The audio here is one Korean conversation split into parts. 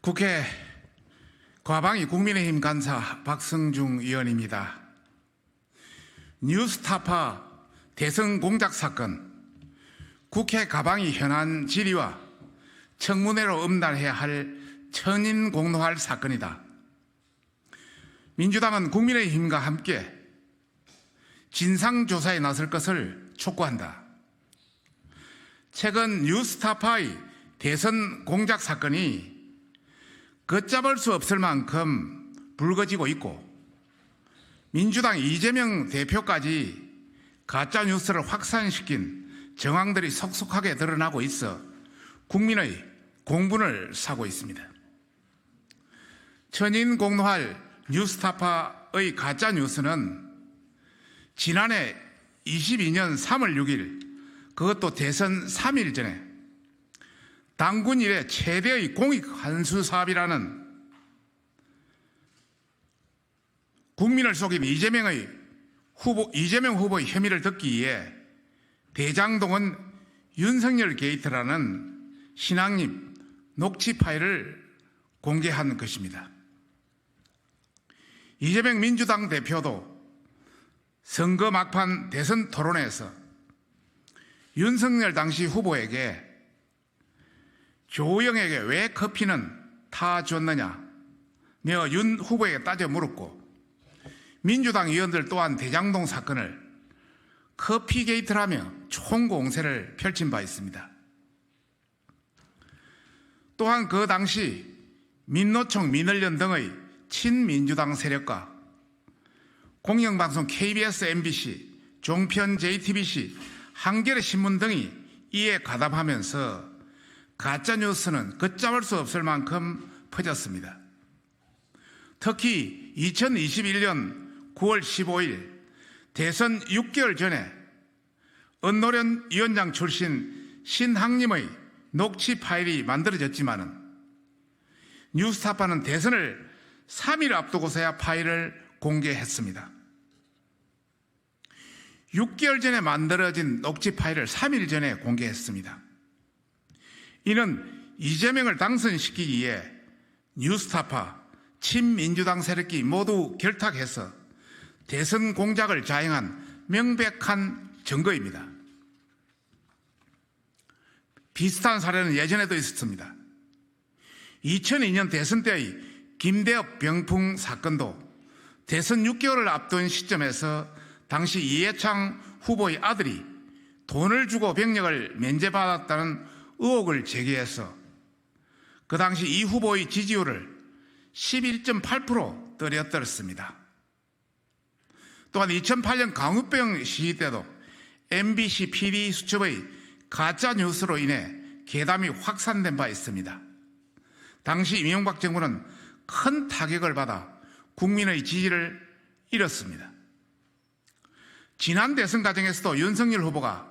국회 과방위 국민의힘 간사 박성중 의원입니다. 뉴스타파 대선 공작 사건, 국회 과방위 현안 질의와 청문회로 음날해야 할 천인공노할 사건이다. 민주당은 국민의힘과 함께 진상조사에 나설 것을 촉구한다. 최근 뉴스타파의 대선 공작 사건이 걷잡을 수 없을 만큼 불거지고 있고, 민주당 이재명 대표까지 가짜뉴스를 확산시킨 정황들이 속속하게 드러나고 있어 국민의 공분을 사고 있습니다. 천인공노할 뉴스타파의 가짜뉴스는 지난해 22년 3월 6일, 그것도 대선 3일 전에 당군 이래 최대의 공익 환수 사업이라는 국민을 속인 이재명 후보의 혐의를 듣기 위해 대장동은 윤석열 게이트라는 신앙립 녹취 파일을 공개한 것입니다. 이재명 민주당 대표도 선거 막판 대선 토론회에서 윤석열 당시 후보에게 조영에게 왜 커피는 타줬느냐며 윤 후보에게 따져 물었고, 민주당 의원들 또한 대장동 사건을 커피 게이트라며 총공세를 펼친 바 있습니다. 또한 그 당시 민노총, 민언련 등의 친민주당 세력과 공영방송 KBS, MBC, 종편 JTBC, 한겨레 신문 등이 이에 가담하면서 가짜뉴스는 걷잡을 수 없을 만큼 퍼졌습니다. 특히 2021년 9월 15일 대선 6개월 전에 은노련 위원장 출신 신학님의 녹취 파일이 만들어졌지만은 뉴스타파는 대선을 3일 앞두고서야 파일을 공개했습니다. 6개월 전에 만들어진 녹취 파일을 3일 전에 공개했습니다. 이는 이재명을 당선시키기 위해 뉴스타파, 친민주당 세력이 모두 결탁해서 대선 공작을 자행한 명백한 증거입니다. 비슷한 사례는 예전에도 있었습니다. 2002년 대선 때의 김대엽 병풍 사건도 대선 6개월을 앞둔 시점에서 당시 이해창 후보의 아들이 돈을 주고 병력을 면제받았다는 의혹을 제기해서 그 당시 이 후보의 지지율을 11.8% 떨어뜨렸습니다. 또한 2008년 광우병 시기 때도 MBC PD 수첩의 가짜 뉴스로 인해 괴담이 확산된 바 있습니다. 당시 이명박 정부는 큰 타격을 받아 국민의 지지를 잃었습니다. 지난 대선 과정에서도 윤석열 후보가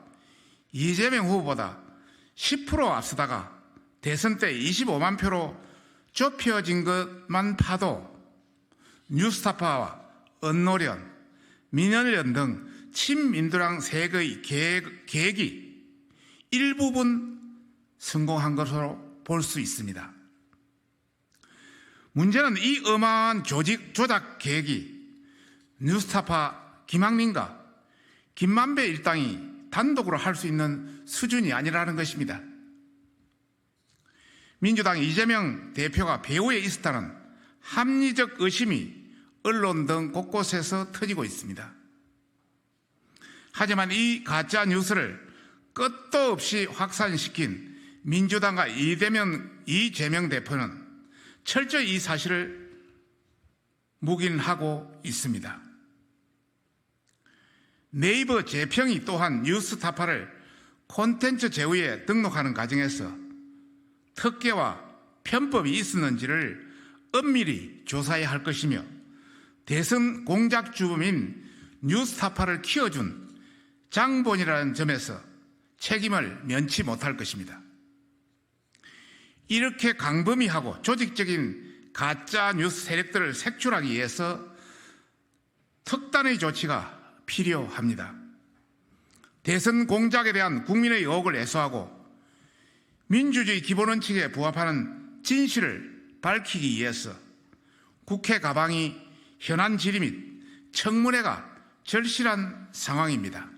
이재명 후보보다 10% 앞서다가 대선 때 25만 표로 좁혀진 것만 봐도 뉴스타파와 언노련, 민언련 등 친민주당 세력의 계획이 일부분 성공한 것으로 볼 수 있습니다. 문제는 이 어마어마한 조작 계획이 뉴스타파 김학민과 김만배 일당이 단독으로 할 수 있는 수준이 아니라는 것입니다. 민주당 이재명 대표가 배후에 있었다는 합리적 의심이 언론 등 곳곳에서 터지고 있습니다. 하지만 이 가짜 뉴스를 끝도 없이 확산시킨 민주당과 이재명 대표는 철저히 이 사실을 묵인하고 있습니다. 네이버 재평이 또한 뉴스타파를 콘텐츠 제휴에 등록하는 과정에서 특혜와 편법이 있었는지를 엄밀히 조사해야 할 것이며, 대선 공작 주범인 뉴스타파를 키워준 장본이라는 점에서 책임을 면치 못할 것입니다. 이렇게 광범위하고 조직적인 가짜 뉴스 세력들을 색출하기 위해서 특단의 조치가 필요합니다. 대선 공작에 대한 국민의 의혹을 해소하고 민주주의 기본 원칙에 부합하는 진실을 밝히기 위해서 국회 가방이 현안 질의 및 청문회가 절실한 상황입니다.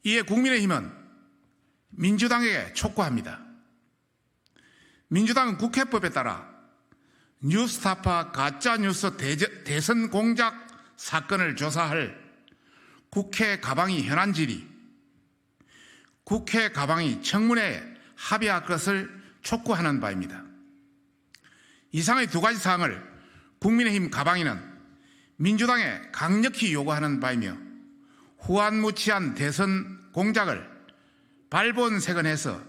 이에 국민의힘은 민주당에게 촉구합니다. 민주당은 국회법에 따라 뉴스타파 가짜뉴스 대선 공작 사건을 조사할 국회 가방이 현안 질의, 국회 가방이 청문회에 합의할 것을 촉구하는 바입니다. 이상의 두 가지 사항을 국민의힘 가방위는 민주당에 강력히 요구하는 바이며 후안무치한 대선 공작을 발본색원해서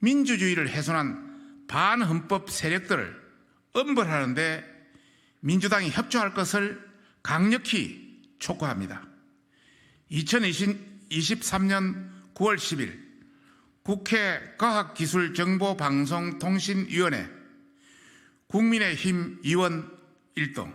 민주주의를 훼손한 반헌법 세력들을 엄벌하는 데 민주당이 협조할 것을 강력히 촉구합니다. 2023년 9월 10일 국회 과학기술정보방송통신위원회 국민의힘 의원 1동